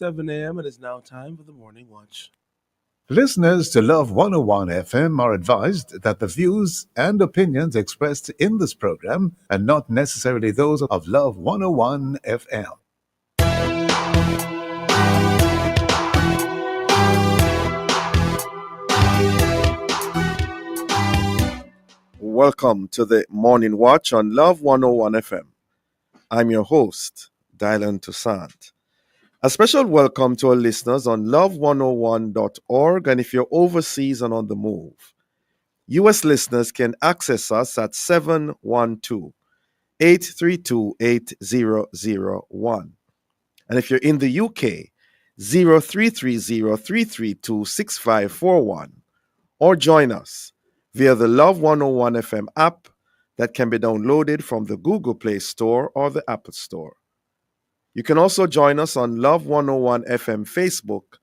7 a.m. It is now time for the morning watch. Listeners to Love 101 FM are advised that the views and opinions expressed in this program are not necessarily those of Love 101 FM. Welcome to the Morning Watch on Love 101 FM. I'm your host, Dylan Toussaint. A special welcome to our listeners on love101.org, and if you're overseas and on the move, U.S. listeners can access us at 712-832-8001. And if you're in the UK, 0330-332-6541, or join us via the Love 101 FM app that can be downloaded from the Google Play Store or the Apple Store. You can also join us on Love 101 FM Facebook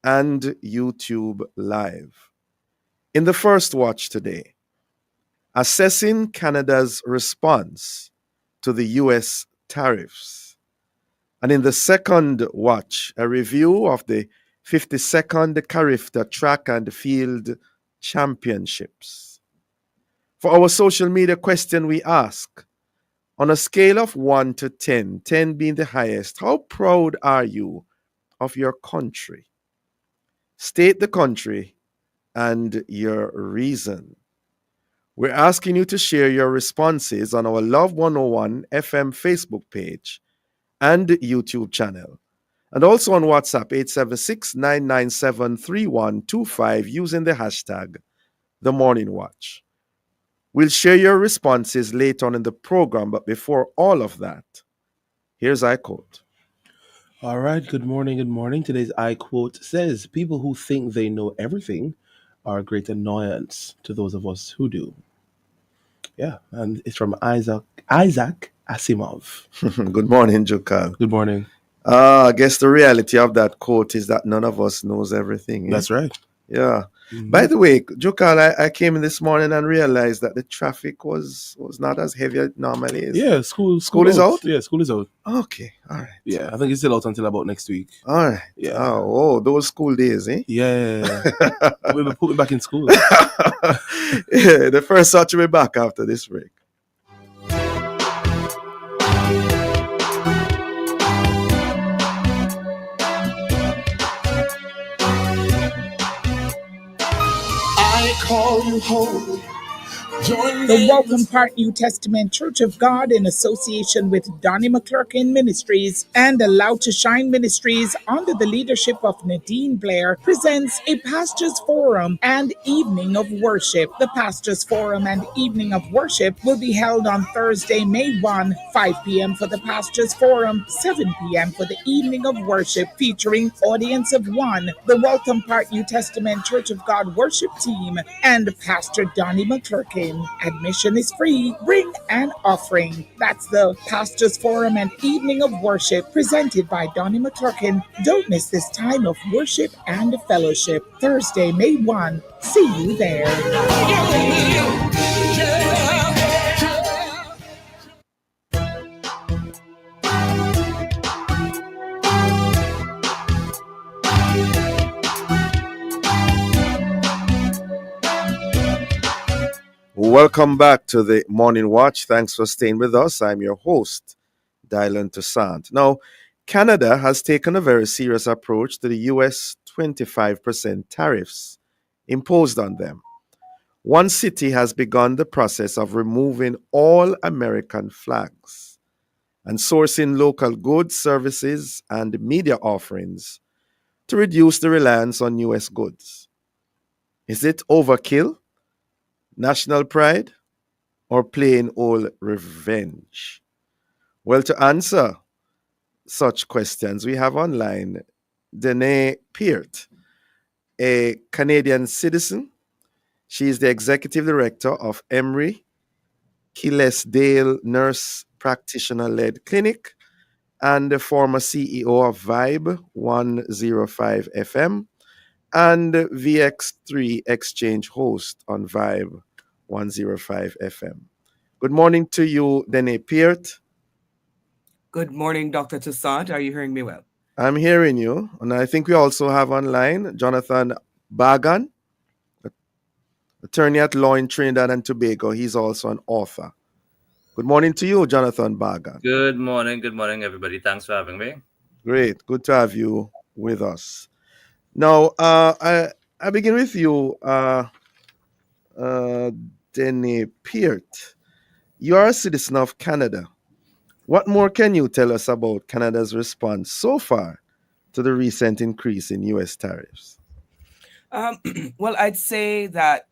and YouTube Live. In the first watch today, assessing Canada's response to the U.S. tariffs. And in the second watch, a review of the 52nd Carifta Track and Field Championships. For our social media question, we ask, on a scale of 1 to 10, 10 being the highest, how proud are you of your country? State the country and your reason. We're asking you to share your responses on our Love 101 FM Facebook page and YouTube channel, and also on WhatsApp 876-997-3125 using the hashtag The Morning Watch. We'll share your responses later on in the program, but before all of that, here's I quote. All right, good morning, good morning. Today's I quote says, people who think they know everything are a great annoyance to those of us who do. Yeah, and it's from Isaac Asimov. Good morning, Jukal. Good morning. I guess the reality of that quote is that none of us knows everything. That's right. Yeah. Mhm. By the way, Jukal, I came in this morning and realized that the traffic was not as heavy as it normally is. Yeah, school is out? Yeah, school is out. Okay, all right. Yeah, I think it's still out until about next week. All right. Yeah. Oh, those school days, eh? Yeah. We'll put me back in school. Yeah, the first watch will be back after this break. I call you holy. The Welcome Park New Testament Church of God, in association with Donnie McClurkin Ministries and Allow to Shine Ministries under the leadership of Nadine Blair, presents a Pastors Forum and Evening of Worship. The Pastors Forum and Evening of Worship will be held on Thursday, May 1, 5 p.m. for the Pastors Forum, 7 p.m. for the Evening of Worship, featuring Audience of One, the Welcome Park New Testament Church of God worship team, and Pastor Donnie McClurkin. Admission is free. Bring an offering. That's the Pastors Forum and Evening of Worship, presented by Donnie McClurkin. Don't miss this time of worship and fellowship. Thursday, May 1. See you there. Welcome back to the Morning Watch. Thanks for staying with us. I'm your host, Dylan Toussaint. Now, Canada has taken a very serious approach to the U.S. 25% tariffs imposed on them. One city has begun the process of removing all American flags and sourcing local goods, services, and media offerings to reduce the reliance on U.S. goods. Is it overkill, national pride, or plain old revenge? Well, to answer such questions, we have online Danae Peart, a Canadian citizen. She is the executive director of Emory Killesdale Nurse Practitioner-led Clinic and the former CEO of Vibe 105 FM and VX3 Exchange host on Vibe 105 FM. Good morning to you, Danae Peart. Good morning, Dr. Toussaint. Are you hearing me well? I'm hearing you. And I think we also have online Jonathan Bagan, attorney at law in Trinidad and Tobago. He's also an author. Good morning to you, Jonathan Bagan. Good morning, everybody. Thanks for having me. Great. Good to have you with us. Now, I begin with you, uh, Denny Peart. You are a citizen of Canada. What more can you tell us about Canada's response so far to the recent increase in U.S. tariffs? Um, well, I'd say that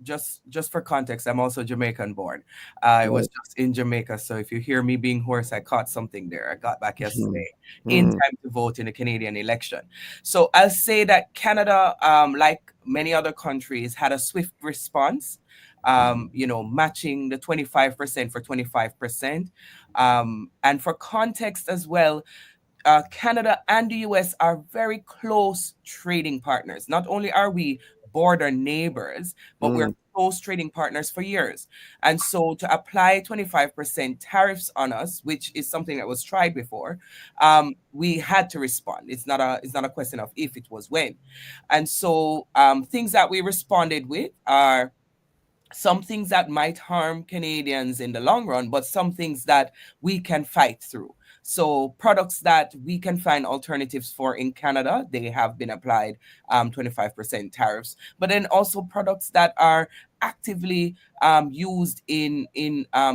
just for context, I'm also Jamaican born. I was Right. just in Jamaica, so if you hear me being hoarse, I caught something there. I got back Mhm. yesterday in Mhm. time to vote in the Canadian election. So I'll say that Canada, like many other countries, had a swift response. Matching the 25% for 25%. And for context as well, Canada and the US are very close trading partners. Not only are we border neighbors, but we're Mhm. close trading partners for years. And so to apply 25% tariffs on us, which is something that was tried before, we had to respond. It's not a question of if, it was when. And so things that we responded with are some things that might harm Canadians in the long run, but some things that we can fight through. So products that we can find alternatives for in Canada, they have been applied 25% tariffs. But then also products that are actively used in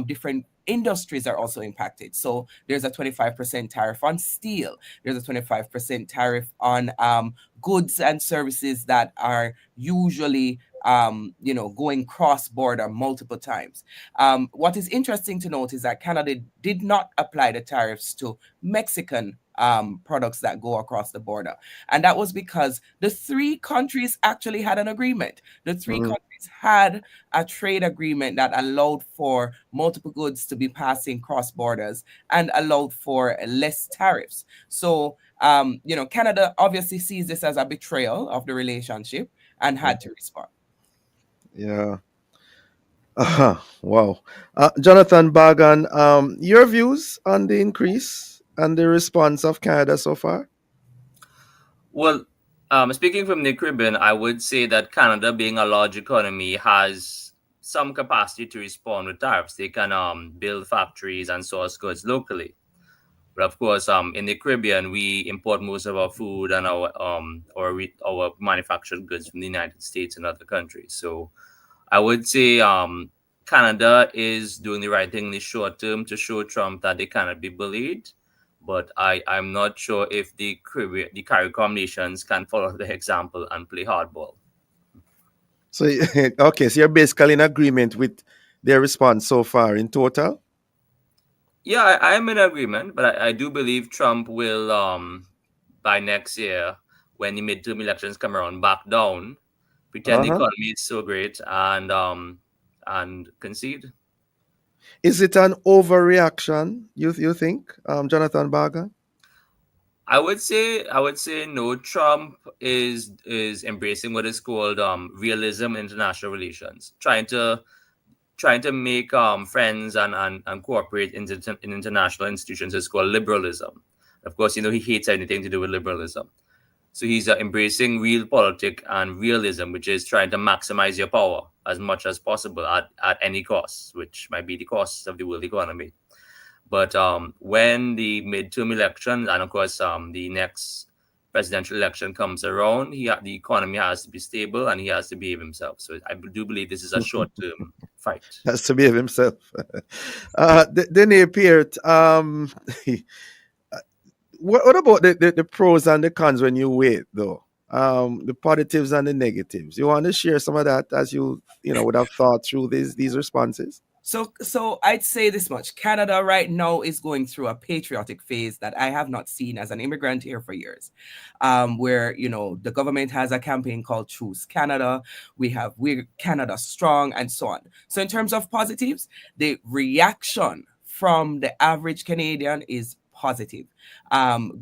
different industries are also impacted. So there's a 25% tariff on steel. There's a 25% tariff on goods and services that are usually going cross border multiple times. What is interesting to note is that Canada did not apply the tariffs to Mexican products that go across the border. And that was because the three countries actually had an agreement. The three Mhm. countries had a trade agreement that allowed for multiple goods to be passing cross borders and allowed for less tariffs. So, Canada obviously sees this as a betrayal of the relationship and had to respond. Yeah. Wow. Jonathan Bagan, your views on the increase and the response of Canada so far? Well, speaking from the Caribbean, I would say that Canada, being a large economy, has some capacity to respond with tariffs. They can build factories and source goods locally. But of course, in the Caribbean, we import most of our food and our manufactured goods from the United States and other countries. So I would say Canada is doing the right thing in the short term to show Trump that they cannot be bullied. But I'm not sure if the CARICOM nations can follow the example and play hardball. So, okay, so you're basically in agreement with their response so far in total? Yeah, I'm in agreement, but I do believe Trump will, by next year, when the midterm elections come around, back down, pretend the Uh-huh. economy is so great, and concede. Is it an overreaction, you think, Jonathan Bagan? I would say no. Trump is embracing what is called realism in international relations, trying to make friends and cooperate in international institutions is called liberalism. Of course, he hates anything to do with liberalism. So he's embracing real politic and realism, which is trying to maximize your power as much as possible at any cost, which might be the cost of the world economy. But when the midterm elections and of course the next presidential election comes around, the economy has to be stable and he has to behave himself. So I do believe this is a short term fight. Has to behave himself. Then he appeared. What about the pros and the cons when you wait, though? The positives and the negatives. You want to share some of that as you would have thought through these responses? So I'd say this much. Canada right now is going through a patriotic phase that I have not seen as an immigrant here for years. Where, the government has a campaign called Choose Canada. We're Canada Strong and so on. So in terms of positives, the reaction from the average Canadian is positive.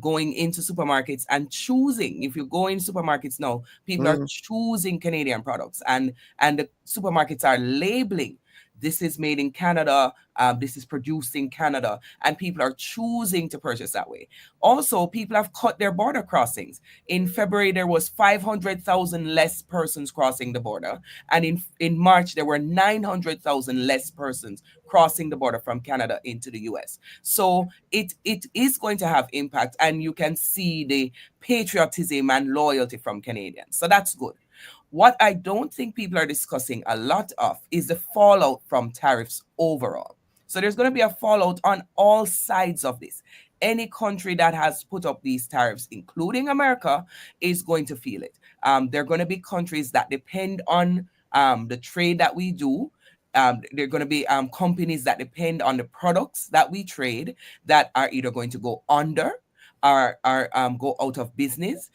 Going into supermarkets and choosing, if you go in supermarkets now, people are Mm, choosing Canadian products, and the supermarkets are labeling this is made in Canada, this is produced in Canada, and people are choosing to purchase that way. Also, people have cut their border crossings. In February, there was 500,000 less persons crossing the border, and in March, there were 900,000 less persons crossing the border from Canada into the US. So it is going to have impact, and you can see the patriotism and loyalty from Canadians. So that's good. What I don't think people are discussing a lot of is the fallout from tariffs overall. So there's going to be a fallout on all sides of this. Any country that has put up these tariffs, including America, is going to feel it. There are going to be countries that depend on the trade that we do. There are going to be companies that depend on the products that we trade that are either going to go under, are go out of business,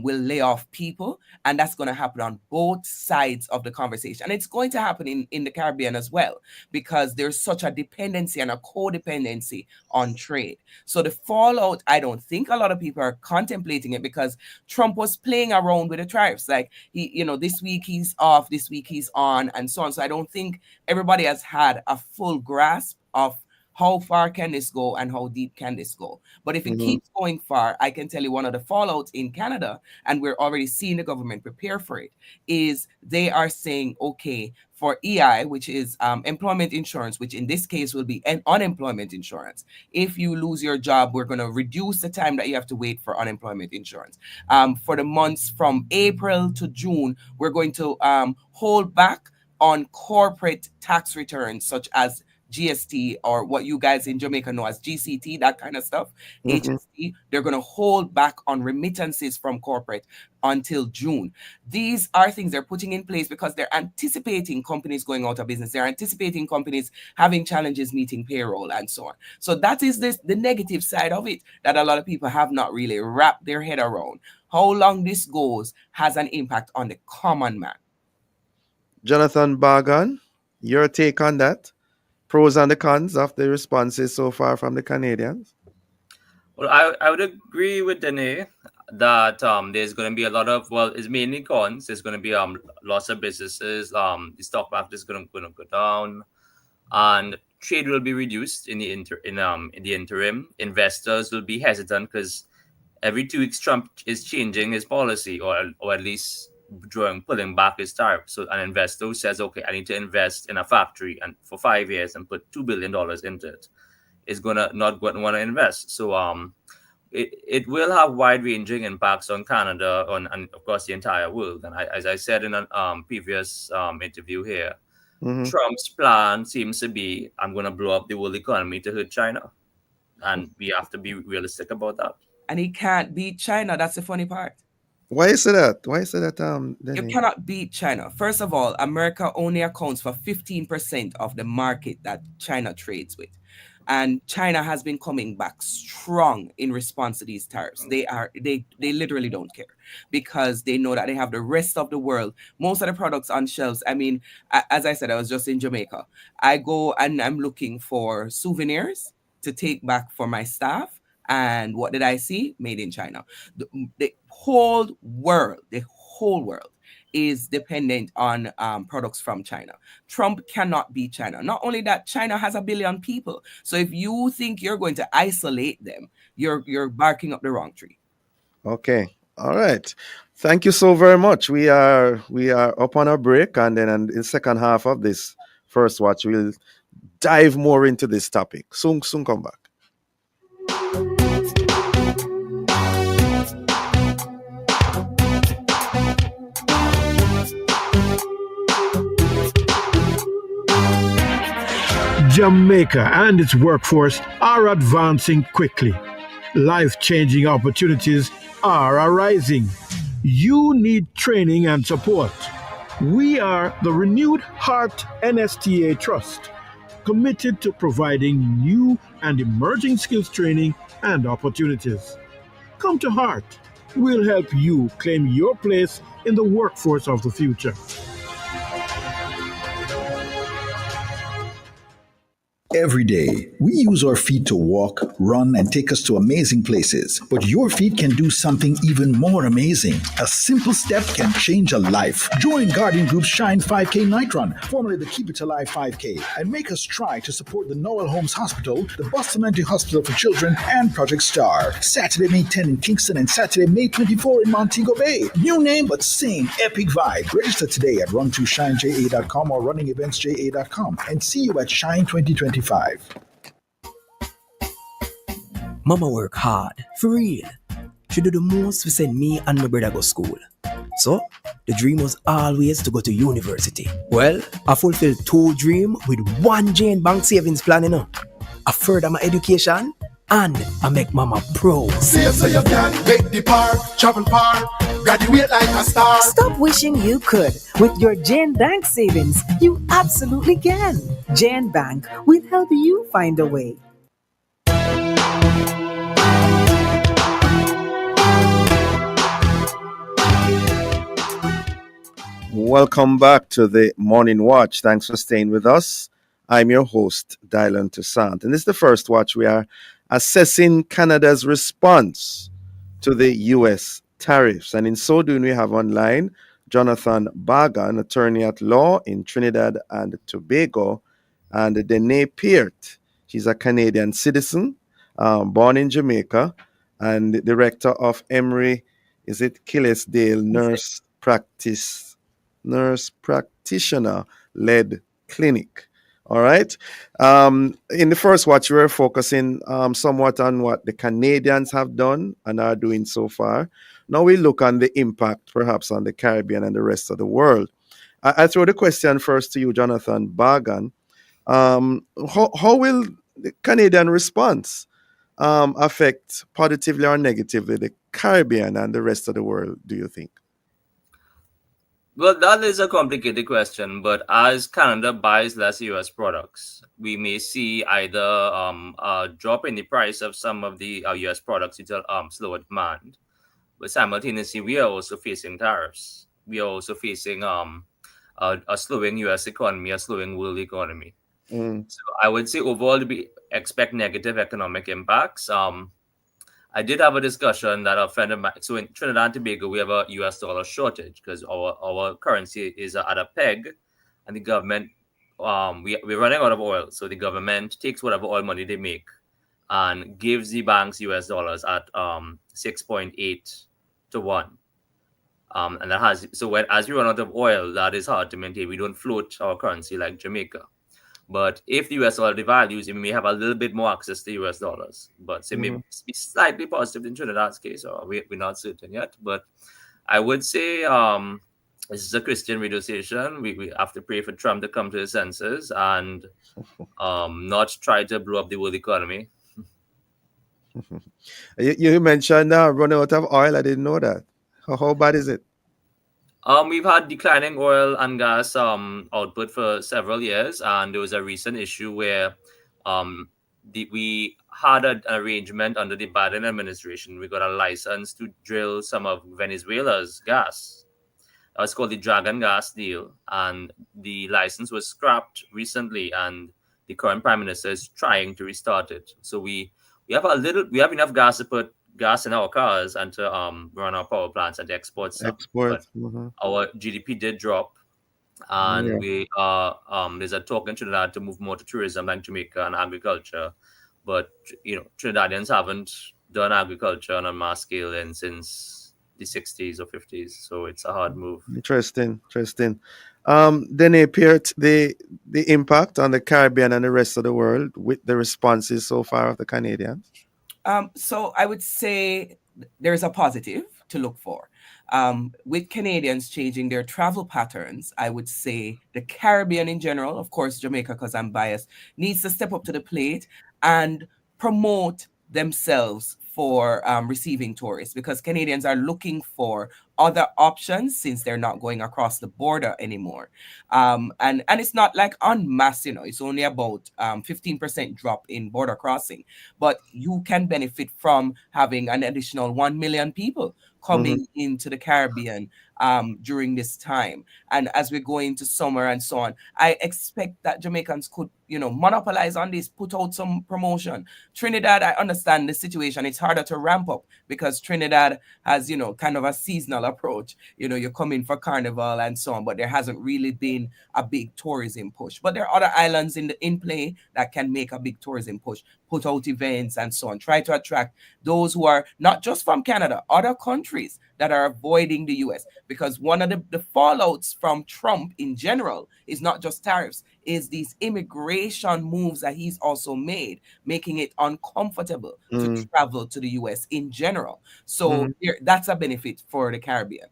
will lay off people, and that's going to happen on both sides of the conversation. And it's going to happen in the Caribbean as well, because there's such a dependency and a codependency on trade. So the fallout, I don't think a lot of people are contemplating it, because Trump was playing around with the tariffs. Like, this week he's off, this week he's on, and so on. So I don't think everybody has had a full grasp of how far can this go and how deep can this go. But if it keeps going far, I can tell you one of the fallouts in Canada, and we're already seeing the government prepare for it, is they are saying, okay, for EI, which is employment insurance, which in this case will be an unemployment insurance. If you lose your job, we're going to reduce the time that you have to wait for unemployment insurance. For the months from April to June, we're going to hold back on corporate tax returns, such as GST, or what you guys in Jamaica know as GCT, that kind of stuff, HST. They're going to hold back on remittances from corporate until June. These are things they're putting in place because they're anticipating companies going out of business. They're anticipating companies having challenges meeting payroll and so on. So that is the negative side of it that a lot of people have not really wrapped their head around. How long this goes has an impact on the common man. Jonathan Bargan, your take on that? Pros and the cons of the responses so far from the Canadians? Well, I would agree with Danae that there's going to be a lot of, well, it's mainly cons. There's going to be lots of businesses. The stock market is going to go down, and trade will be reduced in the interim. Investors will be hesitant because every 2 weeks Trump is changing his policy, or at least pulling back his tariff. So an investor who says, okay, I need to invest in a factory and for 5 years and put $2 billion into it, is not going to want to invest. So it will have wide-ranging impacts on Canada and of course the entire world. And as I said in a previous interview here, Trump's plan seems to be, I'm going to blow up the world economy to hurt China, and we have to be realistic about that. And he can't beat China. That's the funny part. Why is it that? You cannot beat China. First of all, America only accounts for 15% of the market that China trades with. And China has been coming back strong in response to these tariffs. They literally don't care, because they know that they have the rest of the world. Most of the products on shelves. I mean, as I said, I was just in Jamaica. I go and I'm looking for souvenirs to take back for my staff. And what did I see? Made in China. The whole world is dependent on products from China. Trump cannot beat China. Not only that, China has 1 billion people. So if you think you're going to isolate them, you're barking up the wrong tree. Okay. All right. Thank you so very much. We are up on our break, and then in the second half of this first watch, we'll dive more into this topic. Soon come back. Jamaica and its workforce are advancing quickly. Life-changing opportunities are arising. You need training and support. We are the Renewed Heart NSTA Trust, committed to providing new and emerging skills training and opportunities. Come to Heart. We'll help you claim your place in the workforce of the future. Every day, we use our feet to walk, run, and take us to amazing places. But your feet can do something even more amazing. A simple step can change a life. Join Guardian Group's Shine 5K Night Run, formerly the Keep It Alive 5K, and make us try to support the Noel Holmes Hospital, the Bustamante Hospital for Children, and Project Star. Saturday, May 10 in Kingston and Saturday, May 24 in Montego Bay. New name, but same epic vibe. Register today at run2shineja.com or runningeventsja.com and see you at Shine 2025. Mama work hard, for real. She do the most to send me and my brother go school. So, the dream was always to go to university. Well, I fulfilled two dreams with one Jane Bank savings plan, I further my education and I make mama proud. Save so you can make the par, travel par, graduate like a star. Stop wishing you could. With your Jane Bank savings, you absolutely can. Jane Bank will help you find a way. Welcome back to the Morning Watch. Thanks for staying with us. I'm your host, Dylan Toussaint. And this is the first watch. We are assessing Canada's response to the U.S. tariffs. And in so doing, we have online Jonathan Baga, an attorney at law in Trinidad and Tobago, and Danae Peart. She's a Canadian citizen, born in Jamaica, and the director of Emory, Killisdale Nurse Practitioner led clinic. All right. In the first watch, we were focusing somewhat on what the Canadians have done and are doing so far. Now we look on the impact perhaps on the Caribbean and the rest of the world. I throw the question first to you, Jonathan Bagan. How will the Canadian response affect positively or negatively the Caribbean and the rest of the world, do you think? Well, that is a complicated question, but as Canada buys less U.S. products, we may see either a drop in the price of some of the U.S. products due to slower demand, but simultaneously we are also facing tariffs. We are also facing a slowing U.S. economy, a slowing world economy. So I would say overall we expect negative economic impacts. I did have a discussion that a friend of mine, so in Trinidad and Tobago, we have a US dollar shortage because our currency is at a peg, and the government, we're running out of oil. So the government takes whatever oil money they make and gives the banks US dollars at 6.8 to 1. And that has, so as we run out of oil, that is hard to maintain. We don't float our currency like Jamaica. But if the US dollar devalues, we may have a little bit more access to US dollars. But so it may be slightly positive in Trinidad's case, or we're not certain yet. But I would say this is a Christian radio station. We have to pray for Trump to come to his senses and not try to blow up the world economy. You mentioned running out of oil. I didn't know that. How bad is it? We've had declining oil and gas output for several years, and there was a recent issue where we had an arrangement under the Biden administration. We got a license to drill some of Venezuela's gas. It's called the Dragon Gas deal, and the license was scrapped recently, and the current prime minister is trying to restart it. So we have enough gas to put gas in our cars and to run our power plants and export some. But our GDP did drop, and we there's a talk in Trinidad to move more to tourism like Jamaica and agriculture. But Trinidadians haven't done agriculture on a mass scale since the 60s or 50s, so it's a hard move. Interesting. Then it appeared the impact on the Caribbean and the rest of the world with the responses so far of the Canadians. So I would say there's a positive to look for. With Canadians changing their travel patterns, I would say the Caribbean in general, of course, Jamaica, because I'm biased, needs to step up to the plate and promote themselves for receiving tourists, because Canadians are looking for other options since they're not going across the border anymore. And it's not like en masse, it's only about 15% drop in border crossing, but you can benefit from having an additional 1 million people Mm-hmm. coming into the Caribbean during this time. And as we go into summer and so on, I expect that Jamaicans could, monopolize on this, put out some promotion. Trinidad, I understand the situation. It's harder to ramp up because Trinidad has, kind of a seasonal approach. You're coming for carnival and so on, but there hasn't really been a big tourism push. But there are other islands in play that can make a big tourism push, put out events and so on, try to attract those who are not just from Canada, other countries that are avoiding the US. Because one of the fallouts from Trump in general is not just tariffs, is these immigration moves that he's also made, making it uncomfortable to Mm-hmm. travel to the US in general. Mm-hmm. So that's a benefit for the Caribbean.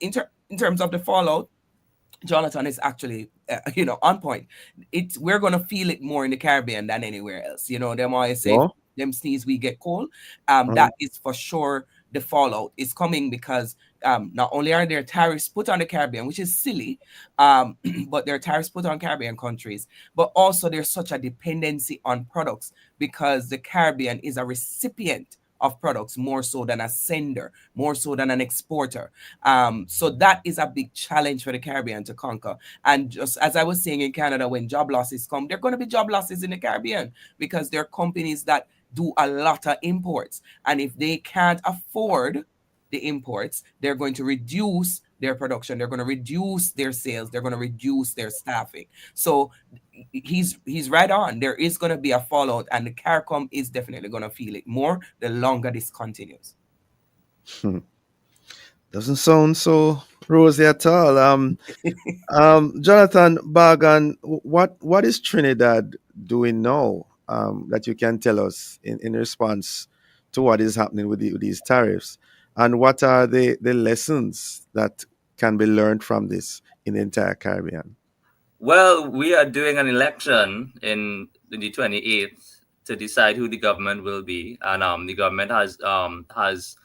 In terms of the fallout, Jonathan is actually, on point. We're gonna feel it more in the Caribbean than anywhere else. Them always say, Oh. them sneeze, we get cold. Uh-huh. That is for sure the fallout is coming because not only are there tariffs put on the Caribbean, which is silly, but there are tariffs put on Caribbean countries, but also there's such a dependency on products because the Caribbean is a recipient of products more so than a sender, more so than an exporter. So that is a big challenge for the Caribbean to conquer. And just as I was saying in Canada, when job losses come, there are going to be job losses in the Caribbean because there are companies that do a lot of imports. And if they can't afford the imports, they're going to reduce their production, they're going to reduce their sales, they're going to reduce their staffing. So he's right on. There is going to be a fallout, and the CARICOM is definitely going to feel it more the longer this continues. Doesn't sound so rosy at all. Jonathan Bargan, what is Trinidad doing now that you can tell us in response to what is happening with these tariffs? And what are the lessons that can be learned from this in the entire Caribbean? Well, we are doing an election in the 28th to decide who the government will be, and the government has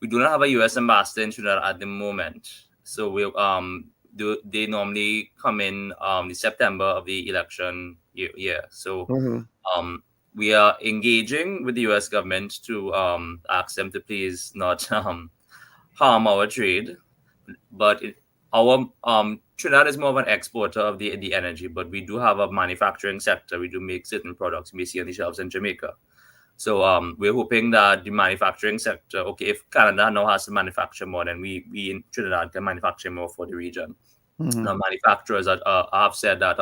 we do not have a U.S. ambassador in Trinidad at the moment, so they normally come in the September of the election year. So Mm-hmm. um, we are engaging with the U.S. government to ask them to please not harm our trade, but our Trinidad is more of an exporter of the energy, but we do have a manufacturing sector. We do make certain products we see on the shelves in Jamaica. So we're hoping that the manufacturing sector, okay, if Canada now has to manufacture more, then we in Trinidad can manufacture more for the region. Mm-hmm. Now, manufacturers have said that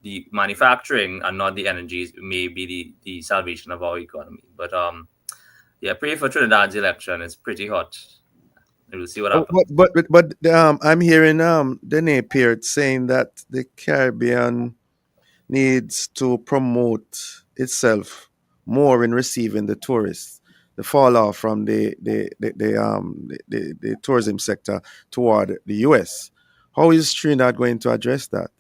the manufacturing and not the energies may be the salvation of our economy. But yeah, pray for Trinidad's election. It's pretty hot. We'll see what Oh, happens. but I'm hearing Dene Peart saying that the Caribbean needs to promote itself more in receiving the tourists, the fall off from the tourism sector toward the US. How is Trinidad going to address that?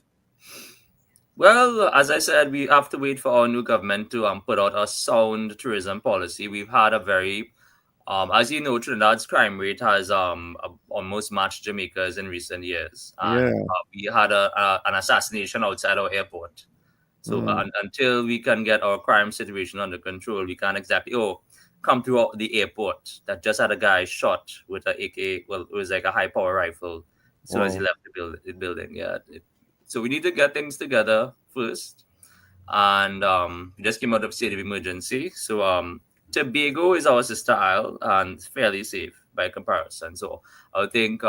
Well, as I said, we have to wait for our new government to put out a sound tourism policy. We've had a very, as you know, Trinidad's crime rate has almost matched Jamaica's in recent years, and Yeah. we had an assassination outside our airport. So Mm. until we can get our crime situation under control, we can't exactly come to the airport that just had a guy shot with a AK. Well, it was like a high power rifle as soon as he Wow. left the building. Yeah, so we need to get things together first, and we just came out of state of emergency. So Tobago is our sister isle and it's fairly safe by comparison. So I think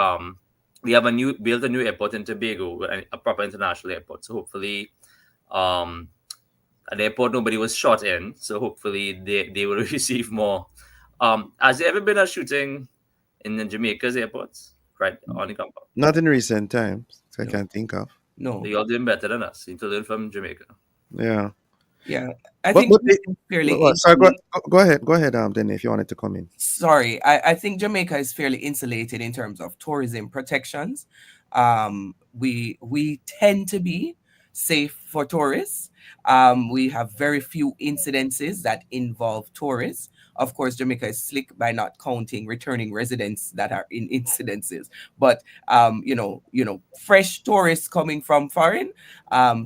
we have built a new airport in Tobago, a proper international airport. So hopefully um at the airport nobody was shot in, so hopefully they will receive more. Has there ever been a shooting in the Jamaica's airports, right on the compound? Not in recent times, I No, can't think of. no, You're doing better than us, including from Jamaica. Yeah. yeah. I But think but Jamaica is fairly sorry, insulated. go ahead, Then if you wanted to come in. Sorry, I think Jamaica is fairly insulated in terms of tourism protections. We tend to be safe for tourists. We have very few incidences that involve tourists. Of course, Jamaica is slick by not counting returning residents that are in incidences. But fresh tourists coming from foreign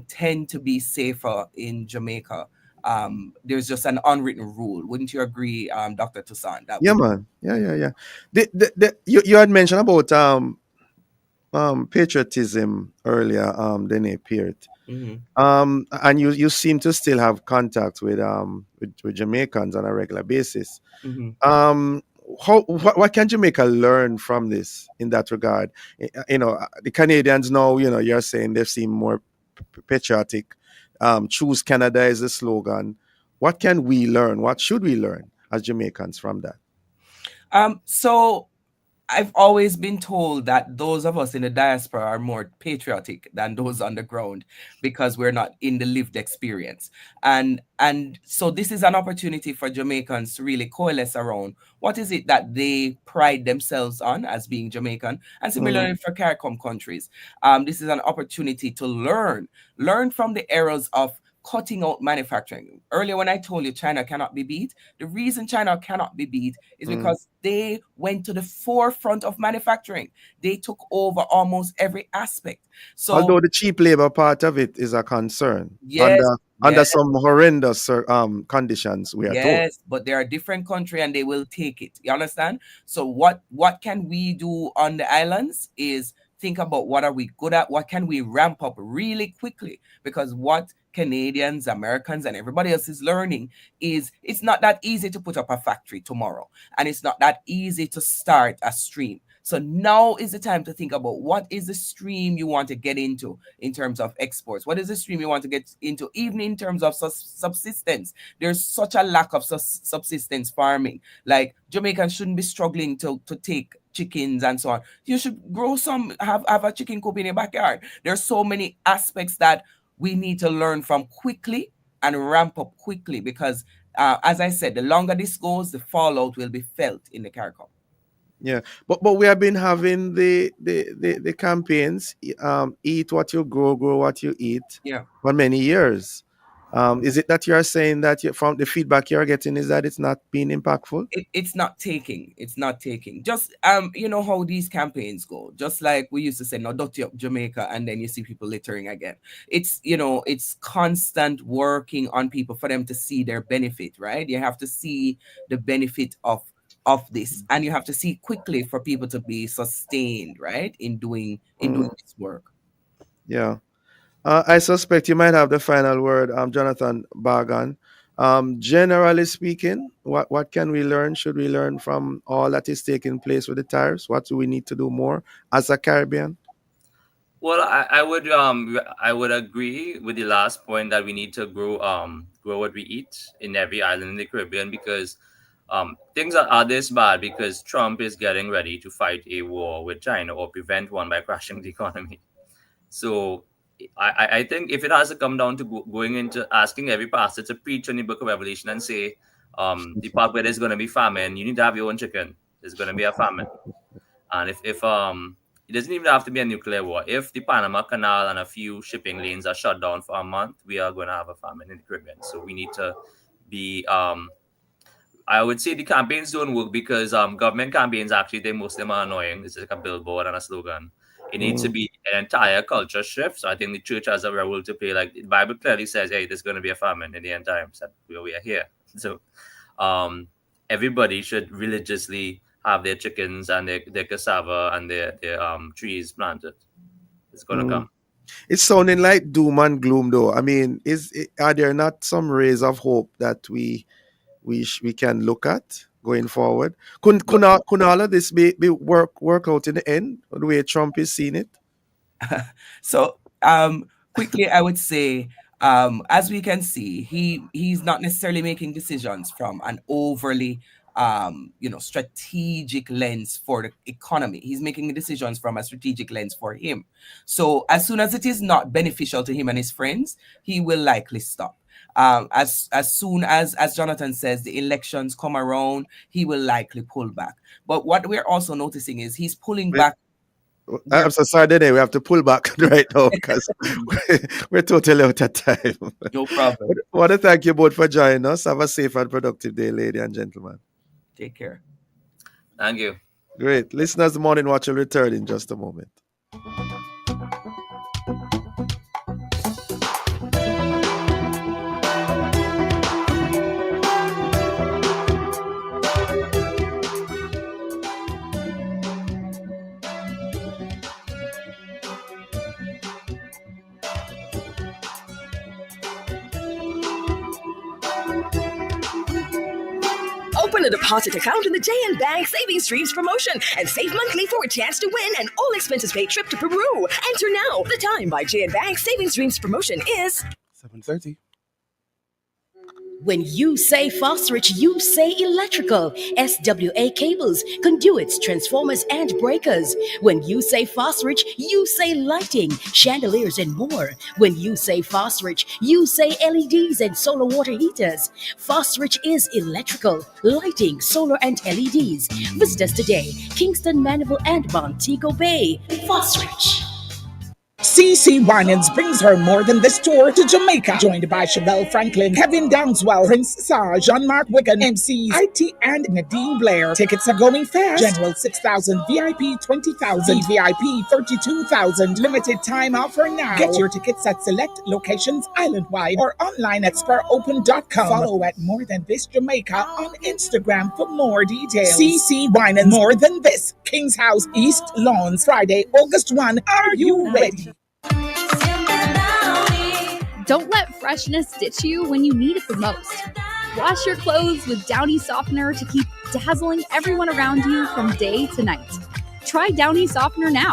tend to be safer in Jamaica there's just an unwritten rule. Wouldn't you agree, Dr. Toussaint, that Yeah, we man. Yeah. You had mentioned about patriotism earlier, Dene Peart. Mhm. And you seem to still have contact with Jamaicans on a regular basis. Mhm. Um, what can Jamaica learn from this in that regard? The Canadians now, you're saying they seem more patriotic. Choose Canada is the slogan. What can we learn? What should we learn as Jamaicans from that? So I've always been told that those of us in the diaspora are more patriotic than those on the ground because we're not in the lived experience. And so this is an opportunity for Jamaicans to really coalesce around what is it that they pride themselves on as being Jamaican, and Mm, similarly for CARICOM countries. This is an opportunity to learn from the errors of cutting out manufacturing. Earlier, when I told you China cannot be beat, the reason China cannot be beat is mm. because they went to the forefront of manufacturing. They took over almost every aspect. So Although the cheap labor part of it is a concern yes, under yes, some horrendous conditions, we are told. yes, but they're a different country and they will take it. You understand? So what can we do on the islands is think about what are we good at? What can we ramp up really quickly? Because what Canadians, Americans, and everybody else is learning is it's not that easy to put up a factory tomorrow, and it's not that easy to start a stream. So now is the time to think about what is the stream you want to get into in terms of exports. What is the stream you want to get into, even in terms of subsistence? There's such a lack of subsistence farming. Like Jamaicans shouldn't be struggling to take chickens and so on. You should grow some, have a chicken coop in your backyard. There's so many aspects that we need to learn from quickly and ramp up quickly because, as I said, the longer this goes, the fallout will be felt in the CARICOM. Yeah, but we have been having the campaigns, eat what you grow what you eat, Yeah. for many years. Is it that you are saying that from the feedback you're getting is that it's not being impactful? It's not taking. It's not taking. Just you know how these campaigns go. Just like we used to say, no, dirty up Jamaica, and then you see people littering again. It's it's constant working on people for them to see their benefit, right? You have to see the benefit of this, and you have to see quickly for people to be sustained, right? In doing Mm, this work. yeah. I suspect you might have the final word, Jonathan Bargan. Generally speaking, what can we learn? Should we learn from all that is taking place with the tariffs? What do we need to do more as a Caribbean? Well, I would agree with the last point that we need to grow what we eat in every island in the Caribbean because things are this bad because Trump is getting ready to fight a war with China or prevent one by crashing the economy. So I think if it has to come down to going into asking every pastor to preach on the Book of Revelation and say the part where there's going to be famine, you need to have your own chicken. There's going to be a famine. And if it doesn't even have to be a nuclear war. If the Panama Canal and a few shipping lanes are shut down for a month, we are going to have a famine in the Caribbean. So we need to be. I would say the campaigns don't work because government campaigns actually most of them are annoying. It's like a billboard and a slogan. It needs to Mm, be an entire culture shift. So I think the church has a role to play. Like the Bible clearly says, "Hey, there's going to be a famine in the end times. That we are here." So um, everybody should religiously have their chickens and their cassava and their trees planted. It's gonna mm. come. It's sounding like doom and gloom, though. I mean, are there not some rays of hope that we can look at going forward? Could all of this be work out in the end, the way Trump is seeing it? So quickly I would say, as we can see, he's not necessarily making decisions from an overly strategic lens for the economy. He's making decisions from a strategic lens for him. So as soon as it is not beneficial to him and his friends, he will likely stop. As soon as Jonathan says the elections come around, he will likely pull back. But what we're also noticing is he's pulling Wait, back. I'm so sorry, Dene, we have to pull back right now because we're totally out of time. No problem. I want to thank you both for joining us. Have a safe and productive day, ladies and gentlemen. Take care. Thank you. Great. Listeners, the Morning Watch will return in just a moment. Open a deposit account in the JN Bank Savings Streams promotion and save monthly for a chance to win an all expenses paid trip to Peru. Enter now. The time by JN Bank Savings Streams promotion is 7:30. When you say Fosrich, you say electrical, SWA cables, conduits, transformers, and breakers. When you say Fosrich, you say lighting, chandeliers, and more. When you say Fosrich, you say LEDs and solar water heaters. Fosrich is electrical, lighting, solar, and LEDs. Visit us today, Kingston, Manival, and Montego Bay. Fosrich. CC Winans brings her More Than This tour to Jamaica, joined by Chevelle Franklin, Kevin Downswell, Prince Sar, Jean-Marc Wigan, MCs, IT, and Nadine Blair. Tickets are going fast. General 6,000, VIP 20,000, VIP 32,000. Limited time offer now. Get your tickets at select locations island-wide or online at sparopen.com. Follow at More Than This Jamaica on Instagram for more details. CC Winans, More Than This, King's House, East Lawns, Friday, August 1. Are you ready? Don't let freshness ditch you when you need it the most. Wash your clothes with Downy Softener to keep dazzling everyone around you from day to night. Try Downy Softener now.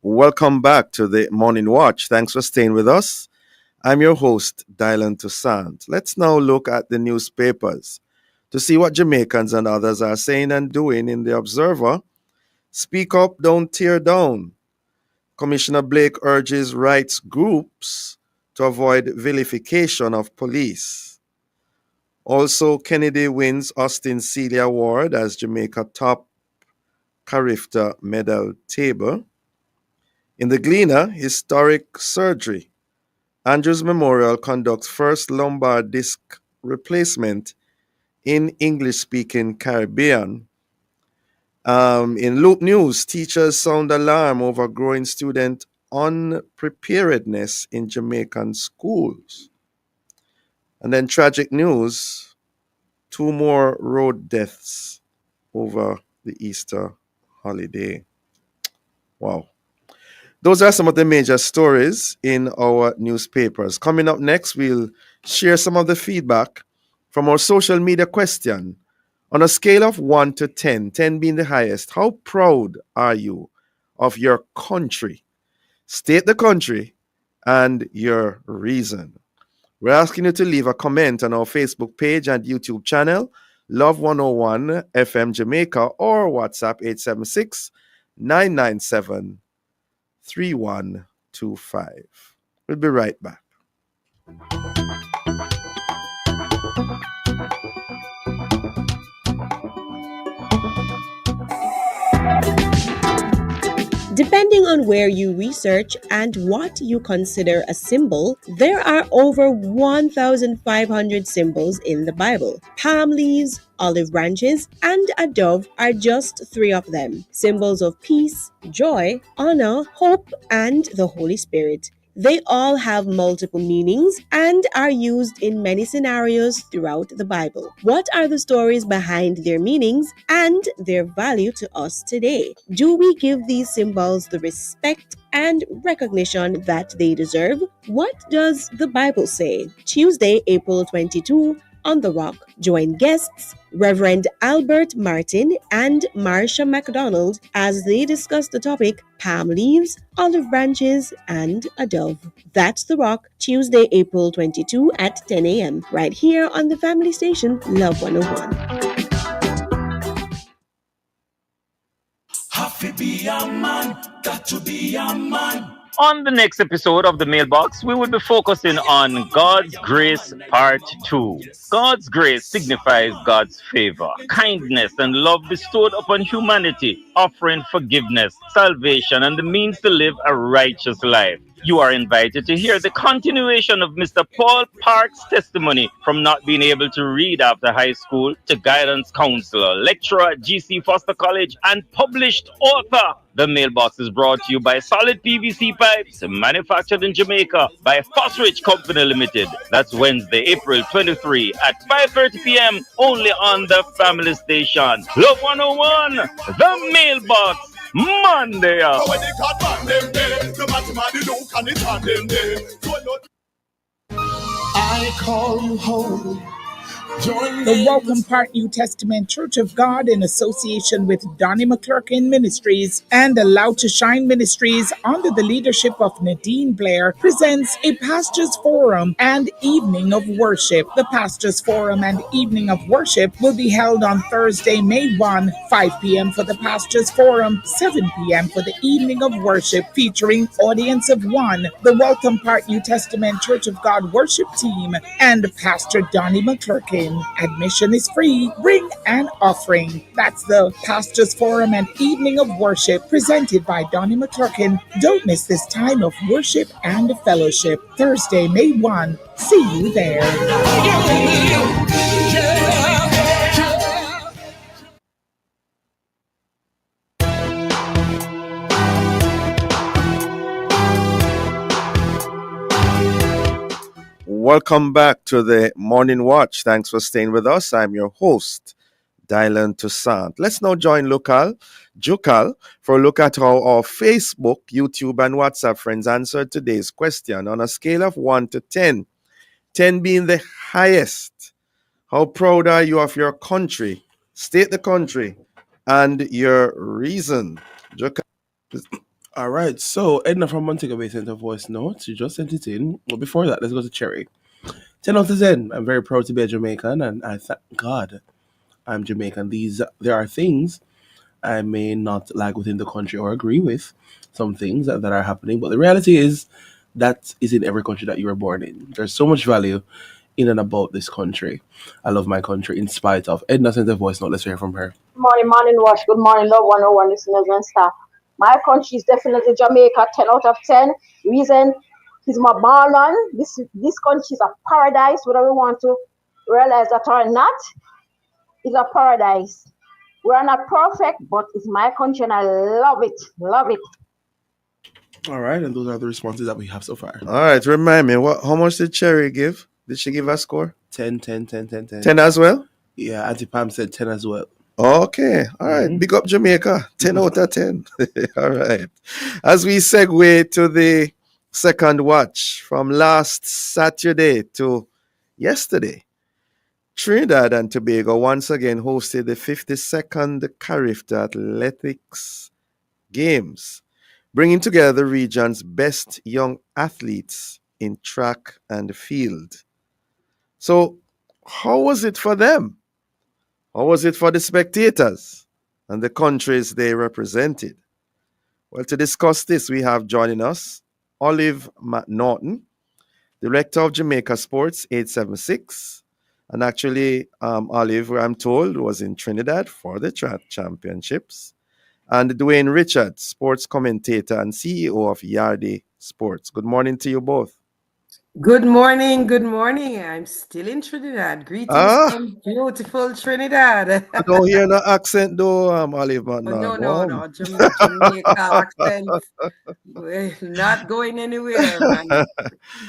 Welcome back to the Morning Watch. Thanks for staying with us. I'm your host, Dylan Toussaint. Let's now look at the newspapers to see what Jamaicans and others are saying and doing in the Observer. Speak up, don't tear down. Commissioner Blake urges rights groups to avoid vilification of police. Also, Kennedy wins Austin Celia Award as Jamaica top Carifta medal table. In the Gleaner, historic surgery. Andrews Memorial conducts first lumbar disc replacement in English-speaking Caribbean. In Loop News, teachers sound alarm over growing student unpreparedness in Jamaican schools. And then tragic news, 2 more road deaths over the Easter holiday. Wow. Those are some of the major stories in our newspapers. Coming up next, we'll share some of the feedback from our social media question. On a scale of 1 to 10, 10 being the highest, how proud are you of your country? State the country and your reason. We're asking you to leave a comment on our Facebook page and YouTube channel, Love 101 FM Jamaica, or WhatsApp 876 997 3125. We'll be right back. Depending on where you research and what you consider a symbol, there are over 1,500 symbols in the Bible. Palm leaves, olive branches, and a dove are just 3 of them. Symbols of peace, joy, honor, hope, and the Holy Spirit. They all have multiple meanings and are used in many scenarios throughout the Bible. What are the stories behind their meanings and their value to us today? Do we give these symbols the respect and recognition that they deserve? What does the Bible say? Tuesday, April 22, on The Rock. Join guests Reverend Albert Martin and Marsha McDonald as they discuss the topic palm leaves, olive branches, and a dove. That's The Rock, Tuesday, April 22 at 10 a.m. right here on the family station, Love 101. Have to be a man, got to be a man. On the next episode of The Mailbox, we will be focusing on God's Grace Part 2. God's grace signifies God's favor, kindness, and love bestowed upon humanity, offering forgiveness, salvation, and the means to live a righteous life. You are invited to hear the continuation of Mr. Paul Park's testimony from not being able to read after high school to guidance counselor, lecturer at GC Foster College, and published author. The mailbox is brought to you by Solid PVC Pipes, manufactured in Jamaica by Fosrich Company Limited. That's Wednesday, April 23 at 5:30 p.m. only on the family station. Love 101, the mailbox, Monday. So when they got man them there, the matty look and it's on them there. So I call you home. The Welcome Park New Testament Church of God, in association with Donnie McClurkin Ministries and Allow to Shine Ministries, under the leadership of Nadine Blair, presents a Pastors Forum and Evening of Worship. The Pastors Forum and Evening of Worship will be held on Thursday, May 1, 5 p.m. for the Pastors Forum, 7 p.m. for the Evening of Worship, featuring Audience of One, the Welcome Park New Testament Church of God worship team, and Pastor Donnie McClurkin. Admission is free. Bring an offering. That's the Pastors Forum and Evening of Worship, presented by Donnie McClurkin. Don't miss this time of worship and fellowship. Thursday, May 1. See you there. Welcome back to the Morning Watch. Thanks for staying with us. I'm your host, Dylan Toussaint. Let's now join Jukal for a look at how our Facebook, YouTube, and WhatsApp friends answered today's question on a scale of 1 to 10. 10 being the highest. How proud are you of your country? State the country and your reason. Jukal. All right, so Edna from Montego Bay sent a voice note. She just sent it in. But before that, let's go to Cherry. 10 out of 10. I'm very proud to be a Jamaican, and I thank God I'm Jamaican. There are things I may not like within the country or agree with, some things that are happening, but the reality is that is in every country that you were born in. There's so much value in and about this country. I love my country in spite of. Edna sent a voice note. Let's hear from her. Morning, Wash. Good morning, Love 101 listeners and staff. My country is definitely Jamaica, 10 out of 10. Reason, he's my born land. This country is a paradise, whether we want to realize that or not. It's a paradise. We're not perfect, but it's my country and I love it. Love it. All right, and those are the responses that we have so far. All right, remind me, how much did Cherry give? Did she give a score? 10, 10, 10, 10, 10. 10 as well? Yeah, Auntie Pam said 10 as well. Okay, all right. Big up Jamaica, 10 out of 10. All right. As we segue to the second watch from last Saturday to yesterday, Trinidad and Tobago once again hosted the 52nd Carifta Athletics Games, bringing together the region's best young athletes in track and field. So, how was it for them? How was it for the spectators and the countries they represented? Well, to discuss this, we have joining us Olive McNaughton, Director of Jamaica Sports 876. And actually, Olive, I'm told, was in Trinidad for the track championships. And Dwayne Richards, sports commentator and CEO of Yardi Sports. Good morning to you both. Good morning. I'm still in Trinidad. Greetings from beautiful Trinidad. I don't hear no accent though, Olive. No. Jamaica accent. We're not going anywhere, man.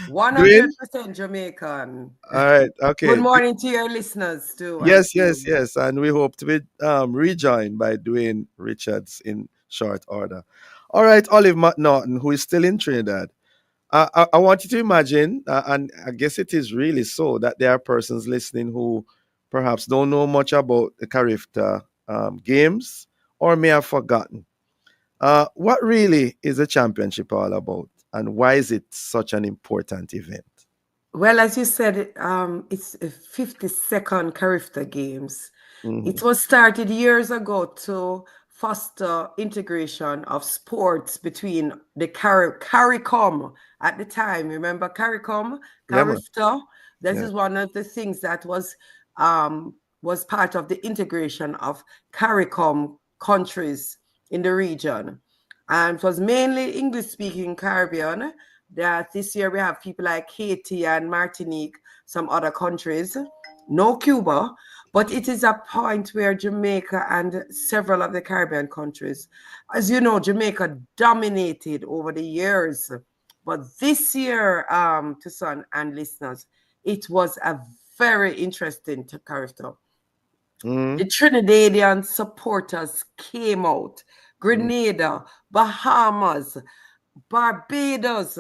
100% Jamaican. All right, okay. Good morning to your listeners too. Yes. And we hope to be rejoined by Dwayne Richards in short order. All right, Olive McNaughton, who is still in Trinidad. I want you to imagine, and I guess it is really so, that there are persons listening who perhaps don't know much about the Carifta games or may have forgotten. What really is the championship all about, and why is it such an important event? Well, as you said, it's a 52nd Carifta Games. Mm-hmm. It was started years ago to foster integration of sports between the CARICOM at the time. Remember CARICOM? Carifta? This is one of the things that was part of the integration of CARICOM countries in the region. And it was mainly English-speaking Caribbean. That this year we have people like Haiti and Martinique, some other countries, no Cuba, But it is a point where Jamaica and several of the Caribbean countries, as you know, Jamaica dominated over the years. But this year, Tucson and listeners, it was a very interesting character. The Trinidadian supporters came out. Grenada, Bahamas, Barbados.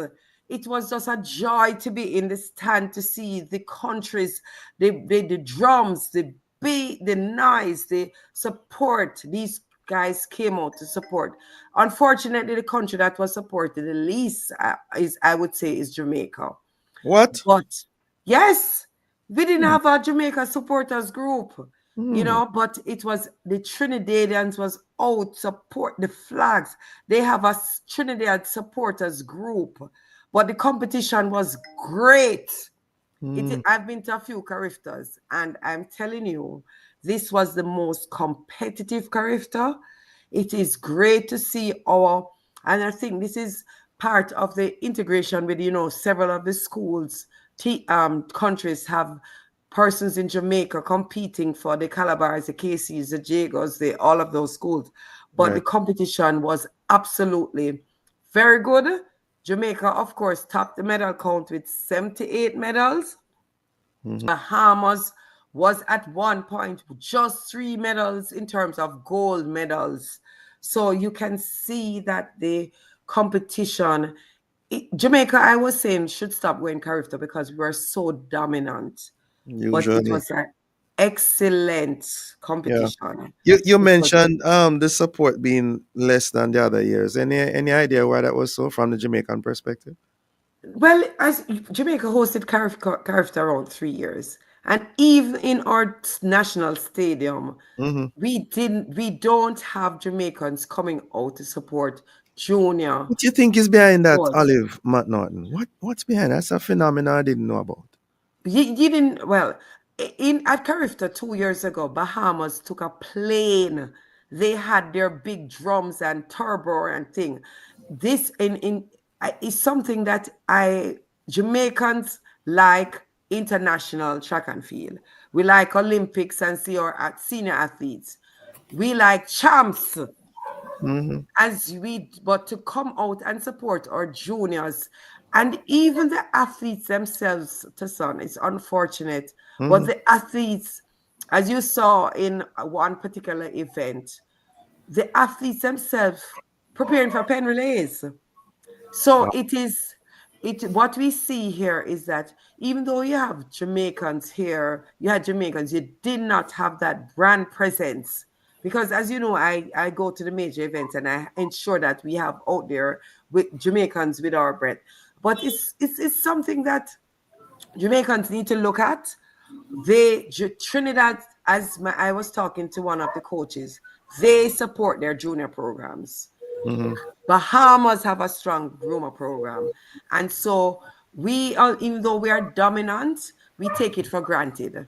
It was just a joy to be in the stand to see the countries, the drums, the beat, the noise, the support. These guys came out to support. Unfortunately, the country that was supported the least is, I would say, is Jamaica. What? But yes, we didn't have a Jamaica supporters group, you know, but it was the Trinidadians was out support the flags. They have a Trinidad supporters group, but the competition was great. I've been to a few Cariftas, and I'm telling you, this was the most competitive Carifta. It is great to see and I think this is part of the integration with, you know, several of the schools, countries have persons in Jamaica competing for the Calabars, the KCs, the Jagos, all of those schools. But the competition was absolutely very good. Jamaica, of course, topped the medal count with 78 medals. Bahamas was at one point just 3 medals in terms of gold medals. So you can see that the competition, Jamaica, I was saying, should stop going Carifta because we were so dominant. But it was an excellent competition. You mentioned the support being less than the other years. Any idea why that was so from the Jamaican perspective? Well, as Jamaica hosted Carifta around 3 years, and even in our national stadium, we don't have Jamaicans coming out to support junior. What do you think is behind that, Olive McNaughton? What's behind that? That's a phenomenon I didn't know about. You didn't, well, at Carifta 2 years ago, Bahamas took a plane. They had their big drums and turbo and thing. This is something that Jamaicans like international track and field. We like Olympics and see our senior athletes. We like champs. But to come out and support our juniors and even the athletes themselves, Tucson, it's unfortunate. But the athletes, as you saw in one particular event, the athletes themselves preparing for pen relays. So what we see here is that even though you have Jamaicans here, you did not have that brand presence. Because as you know, I go to the major events and I ensure that we have out there with Jamaicans with our brand. But it's something that Jamaicans need to look at. Trinidad, I was talking to one of the coaches, they support their junior programs. Bahamas have a strong groomer program. And so even though we are dominant, we take it for granted.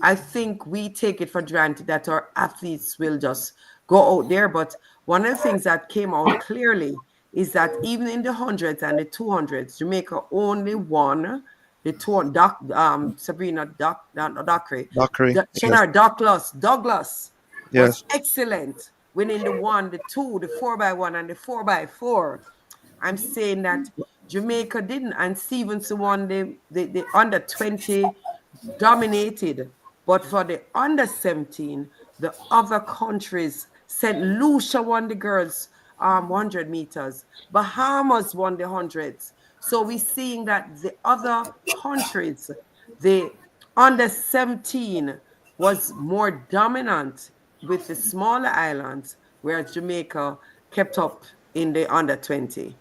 I think we take it for granted that our athletes will just go out there. But one of the things that came out clearly is that even in the 100s and the 200s, Jamaica only won the Sabrina Dockery. Douglas was excellent, winning the 1, the 2, the 4x1, and the 4x4. I'm saying that Jamaica didn't, and Stevenson won the under 20, dominated. But for the under 17, the other countries, St. Lucia won the girls 100 meters. Bahamas won the 100s. So we're seeing that the other countries, the under 17 was more dominant with the smaller islands, whereas Jamaica kept up in the under 20.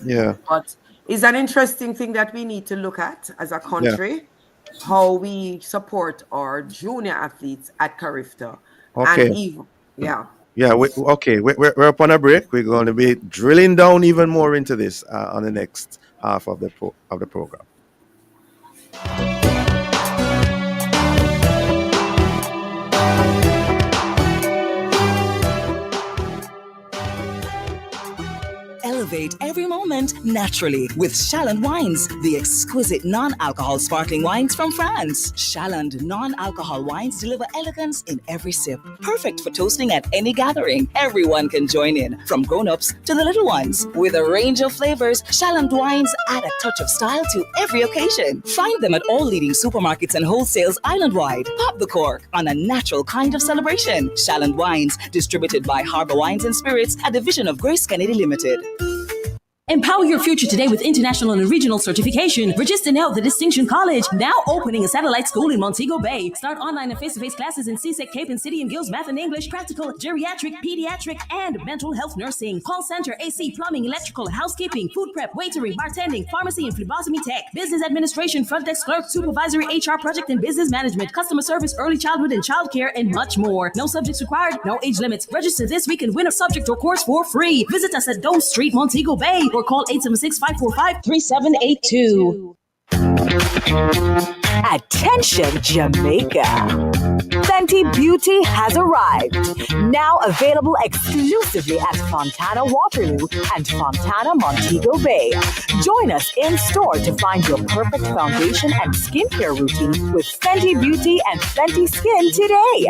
Yeah. But it's an interesting thing that we need to look at as a country, how we support our junior athletes at Carifta. Okay. And even, Yeah, we're up on a break. We're going to be drilling down even more into this on the next half of the program. Elevate every moment naturally with Chaland Wines, the exquisite non-alcohol sparkling wines from France. Chaland non-alcohol wines deliver elegance in every sip. Perfect for toasting at any gathering. Everyone can join in, from grown-ups to the little ones. With a range of flavors, Chaland Wines add a touch of style to every occasion. Find them at all leading supermarkets and wholesales island-wide. Pop the cork on a natural kind of celebration. Chaland Wines, distributed by Harbor Wines and Spirits, a division of Grace Kennedy Limited. Empower your future today with international and regional certification. Register now at the Distinction College, now opening a satellite school in Montego Bay. Start online and face-to-face classes in CSEC, Cape and City and Guilds, Math and English, Practical, Geriatric, Pediatric, and Mental Health Nursing. Call center, AC, Plumbing, Electrical, Housekeeping, Food Prep, Waitering, Bartending, Pharmacy and Phlebotomy Tech, Business Administration, Front Desk Clerk, Supervisory, HR Project and Business Management, Customer Service, Early Childhood and Child Care, and much more. No subjects required, no age limits. Register this week and win a subject or course for free. Visit us at Dome Street, Montego Bay, or call 876-545-3782. Attention, Jamaica. Fenty Beauty has arrived. Now available exclusively at Fontana Waterloo and Fontana Montego Bay. Join us in store to find your perfect foundation and skincare routine with Fenty Beauty and Fenty Skin today.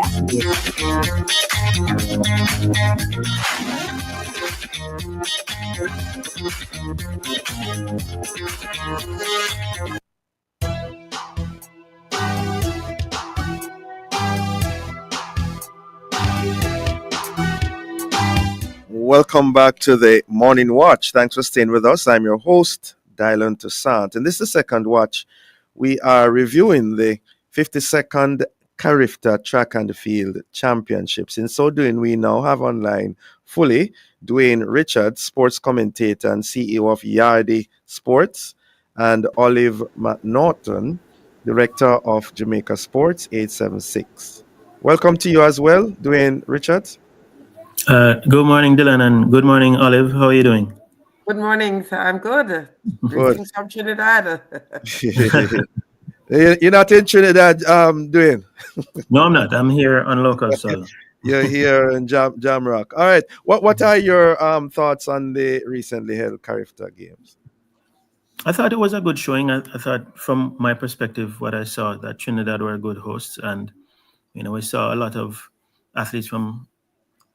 Welcome back to the Morning Watch. Thanks for staying with us. I'm your host, Dylan Toussaint, and this is the second watch. We are reviewing the 52nd Carifta Track and Field Championships. In so doing, we now have online fully Dwayne Richards, sports commentator and CEO of Yardy Sports, and Olive McNaughton, Director of Jamaica Sports 876. Welcome to you as well, Dwayne Richards. Good morning, Dylan, and good morning, Olive. How are you doing? Good morning, sir. I'm good. Greetings from Trinidad. You're not in Trinidad, Dwayne? No, I'm not. I'm here on local soil. You're here in Jamrock. All right. What are your thoughts on the recently held Carifta Games? I thought it was a good showing. I thought, from my perspective, what I saw, that Trinidad were good hosts, and we saw a lot of athletes from